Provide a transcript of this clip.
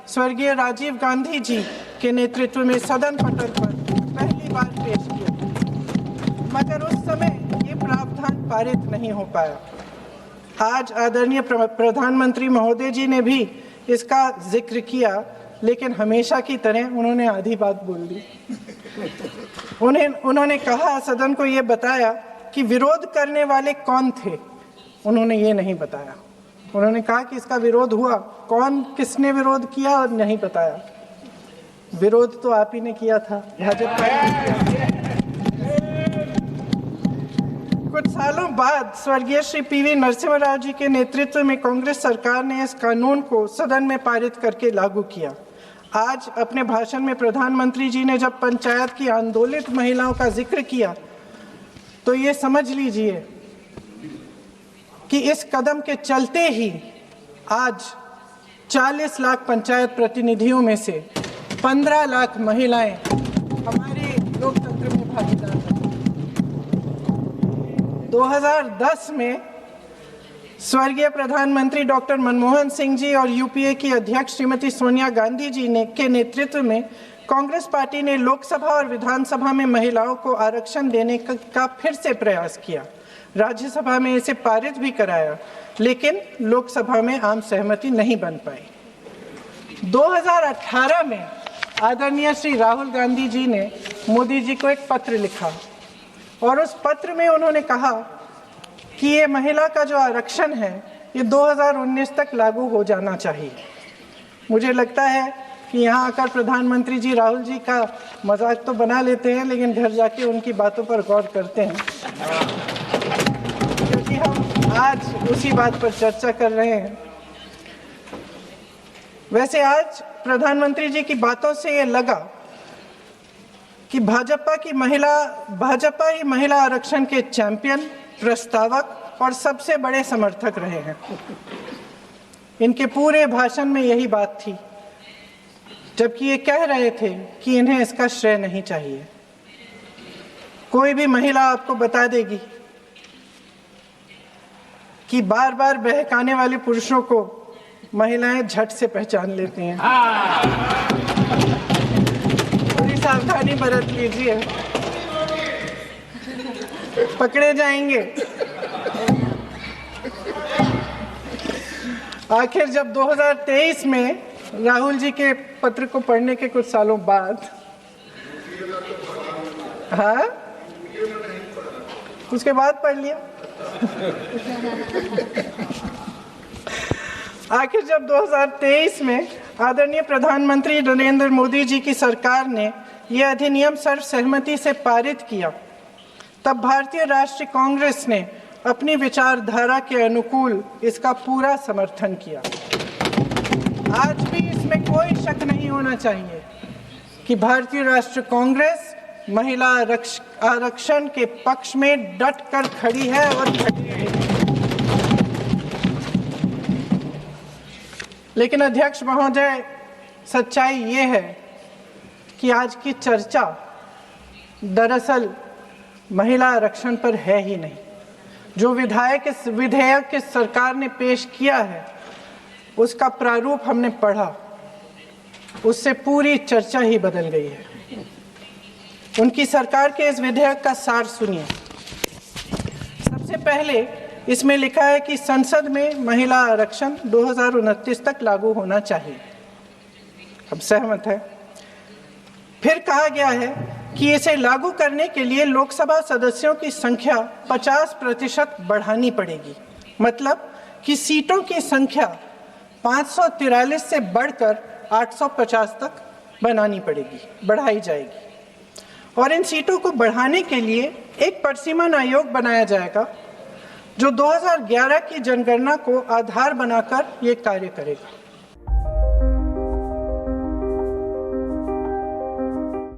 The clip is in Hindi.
स्वर्गीय राजीव गांधी जी के नेतृत्व में सदन पटल पर पहली बार पेश किया, मगर उस समय ये प्रावधान पारित नहीं हो पाया। आज आदरणीय प्रधानमंत्री महोदय जी ने भी इसका जिक्र किया, लेकिन हमेशा की तरह उन्होंने आधी बात बोल दी। उन्होंने कहा, सदन को ये बताया कि विरोध करने वाले कौन थे, उन्होंने ये नहीं बताया। उन्होंने कहा कि इसका विरोध हुआ, कौन किसने विरोध किया और नहीं बताया। विरोध तो आप ही ने किया था, भाजपा ने। कुछ सालों बाद स्वर्गीय श्री पीवी नरसिम्हा राव जी के नेतृत्व में कांग्रेस सरकार ने इस कानून को सदन में पारित करके लागू किया। आज अपने भाषण में प्रधानमंत्री जी ने जब पंचायत की आंदोलित महिलाओं का जिक्र किया, तो ये समझ लीजिए कि इस कदम के चलते ही आज 40 लाख पंचायत प्रतिनिधियों में से 15 लाख महिलाएं हमारे लोकतंत्र में भागीदार हैं। 2010 में स्वर्गीय प्रधानमंत्री डॉक्टर मनमोहन सिंह जी और यूपीए की अध्यक्ष श्रीमती सोनिया गांधी जी के नेतृत्व में कांग्रेस पार्टी ने लोकसभा और विधानसभा में महिलाओं को आरक्षण देने का फिर से प्रयास किया। राज्यसभा में इसे पारित भी कराया, लेकिन लोकसभा में आम सहमति नहीं बन पाई। 2018 में आदरणीय श्री राहुल गांधी जी ने मोदी जी को एक पत्र लिखा और उस पत्र में उन्होंने कहा कि ये महिला का जो आरक्षण है ये 2019 तक लागू हो जाना चाहिए। मुझे लगता है कि यहाँ आकर प्रधानमंत्री जी राहुल जी का मजाक तो बना लेते हैं, लेकिन घर जाके उनकी बातों पर गौर करते हैं, क्योंकि हम आज उसी बात पर चर्चा कर रहे हैं। वैसे आज प्रधानमंत्री जी की बातों से ये लगा कि भाजपा ही महिला आरक्षण के चैंपियन, प्रस्तावक और सबसे बड़े समर्थक रहे हैं। इनके पूरे भाषण में यही बात थी, जबकि ये कह रहे थे कि इन्हें इसका श्रेय नहीं चाहिए। कोई भी महिला आपको बता देगी कि बार बार बहकाने वाले पुरुषों को महिलाएं झट से पहचान लेती हैं। थोड़ी सावधानी बरत लीजिए, पकड़े जाएंगे। आखिर जब 2023 में राहुल जी के पत्र को पढ़ने के कुछ सालों बाद, हाँ, उसके बाद पढ़ लिया। आखिर जब 2023 में आदरणीय प्रधानमंत्री नरेंद्र मोदी जी की सरकार ने यह अधिनियम सर्वसहमति से पारित किया, तब भारतीय राष्ट्रीय कांग्रेस ने अपनी विचारधारा के अनुकूल इसका पूरा समर्थन किया। आज भी इसमें कोई शक नहीं होना चाहिए कि भारतीय राष्ट्रीय कांग्रेस महिला आरक्षण के पक्ष में डट कर खड़ी है और खड़ी रहेगी। लेकिन अध्यक्ष महोदय, सच्चाई ये है कि आज की चर्चा दरअसल महिला आरक्षण पर है ही नहीं। जो विधेयक के सरकार ने पेश किया है, उसका प्रारूप हमने पढ़ा, उससे पूरी चर्चा ही बदल गई है। उनकी सरकार के इस विधेयक का सार सुनिए। सबसे पहले इसमें लिखा है कि संसद में महिला आरक्षण 2029 तक लागू होना चाहिए। हम सहमत हैं। फिर कहा गया है कि इसे लागू करने के लिए लोकसभा सदस्यों की संख्या 50% बढ़ानी पड़ेगी। मतलब कि सीटों की संख्या 543 से बढ़कर 850 तक बढ़ाई जाएगी। और इन सीटों को बढ़ाने के लिए एक परिसीमन आयोग बनाया जाएगा, जो 2011 की जनगणना को आधार बनाकर ये कार्य करेगा।